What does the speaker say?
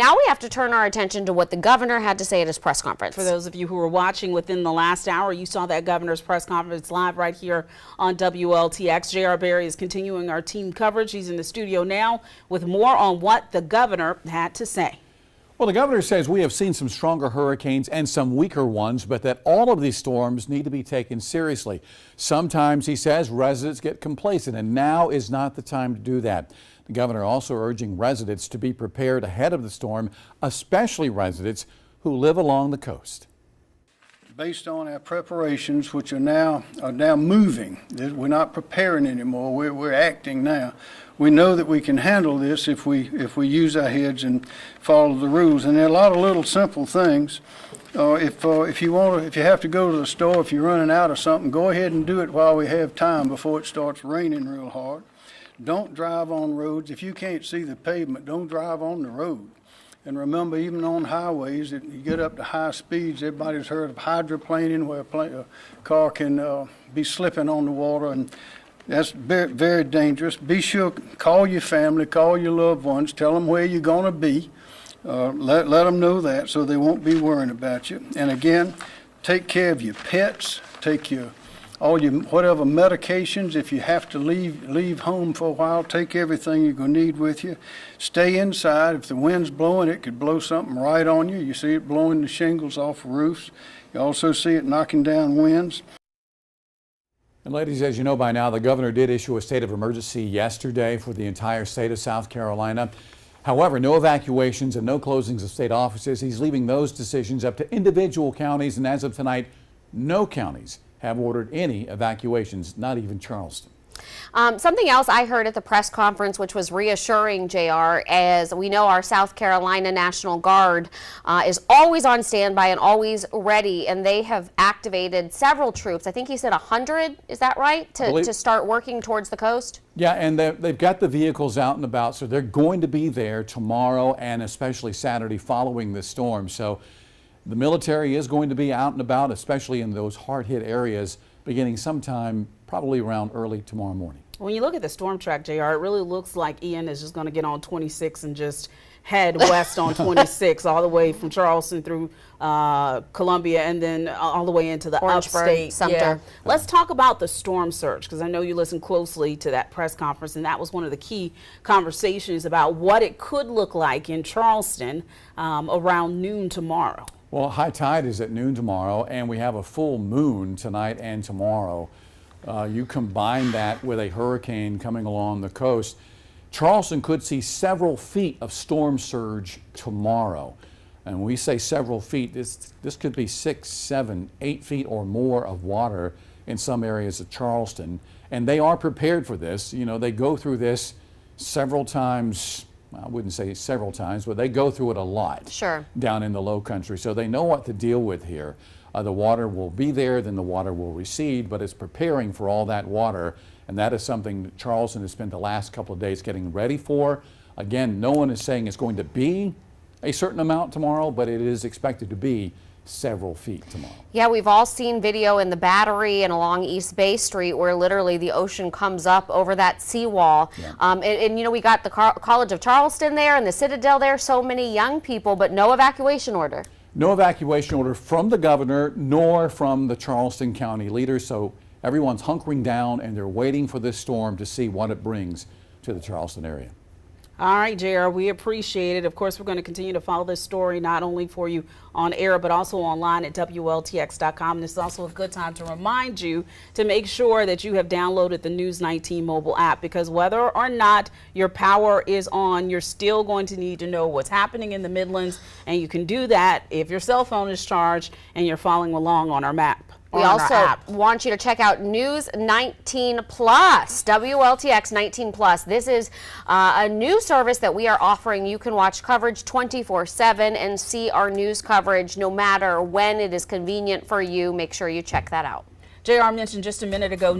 Now we have to turn our attention to what the governor had to say at his press conference. For those of you who were watching within the last hour, you saw that governor's press conference live right here on WLTX. J.R. Berry is continuing our team coverage. He's in the studio now with more on what the governor had to say. Well, the governor says we have seen some stronger hurricanes and some weaker ones, but that all of these storms need to be taken seriously. Sometimes, he says, residents get complacent, and now is not the time to do that. The governor also urging residents to be prepared ahead of the storm, especially residents who live along the coast. Based on our preparations, which are now moving, we're not preparing anymore. We're acting now. We know that we can handle this if we use our heads and follow the rules. And there are a lot of little simple things. If you have to go to the store, if you're running out of something, go ahead and do it while we have time before it starts raining real hard. Don't drive on roads. If you can't see the pavement, don't drive on the road. And remember, even on highways, you get up to high speeds, everybody's heard of hydroplaning, where a car can be slipping on the water, and that's very, very dangerous. Be sure, call your family, call your loved ones, tell them where you're going to be. Let them know that so they won't be worrying about you. And again, take care of your pets, take all your whatever medications. If you have to leave home for a while, take everything you're going to need with you. Stay inside. If the wind's blowing, it could blow something right on you. You see it blowing the shingles off roofs. You also see it knocking down winds. And ladies, as you know by now, the governor did issue a state of emergency yesterday for the entire state of South Carolina. However, no evacuations and no closings of state offices. He's leaving those decisions up to individual counties, and as of tonight, no counties have ordered any evacuations, not even Charleston. Something else I heard at the press conference, which was reassuring, JR, as we know our South Carolina National Guard is always on standby and always ready, and they have activated several troops. I think he said 100, is that right, to start working towards the coast? Yeah, and they've got the vehicles out and about, so they're going to be there tomorrow and especially Saturday following this storm. So the military is going to be out and about, especially in those hard-hit areas, beginning sometime probably around early tomorrow morning. When you look at the storm track, JR, it really looks like Ian is just going to get on 26 and just head west on 26 all the way from Charleston through Columbia and then all the way into the upstate. Sumter. Yeah. Let's talk about the storm surge, because I know you listened closely to that press conference, and that was one of the key conversations about what it could look like in Charleston around noon tomorrow. Well, high tide is at noon tomorrow, and we have a full moon tonight and tomorrow. You combine that with a hurricane coming along the coast, Charleston could see several feet of storm surge tomorrow. And when we say several feet, this could be 6, 7, 8 feet or more of water in some areas of Charleston. And they are prepared for this. You know, they go through this several times. I wouldn't say several times, but they go through it a lot. Sure. Down in the low country. So they know what to deal with here. The water will be there, then the water will recede, but it's preparing for all that water. And that is something that Charleston has spent the last couple of days getting ready for. Again, no one is saying it's going to be a certain amount tomorrow, but it is expected to be several feet tomorrow. Yeah, we've all seen video in the Battery and along East Bay Street where literally the ocean comes up over that seawall. Yeah. And you know, we got the College of Charleston there and the Citadel there, so many young people, but no evacuation order. No evacuation order from the governor nor from the Charleston County leaders, so everyone's hunkering down and they're waiting for this storm to see what it brings to the Charleston area. All right, JR, we appreciate it. Of course, we're going to continue to follow this story not only for you on air, but also online at WLTX.com. And this is also a good time to remind you to make sure that you have downloaded the News 19 mobile app, because whether or not your power is on, you're still going to need to know what's happening in the Midlands. And you can do that if your cell phone is charged and you're following along on our map. We also want you to check out News 19 Plus, WLTX 19 Plus. This is a new service that we are offering. You can watch coverage 24/7 and see our news coverage no matter when it is convenient for you. Make sure you check that out. JR mentioned just a minute ago,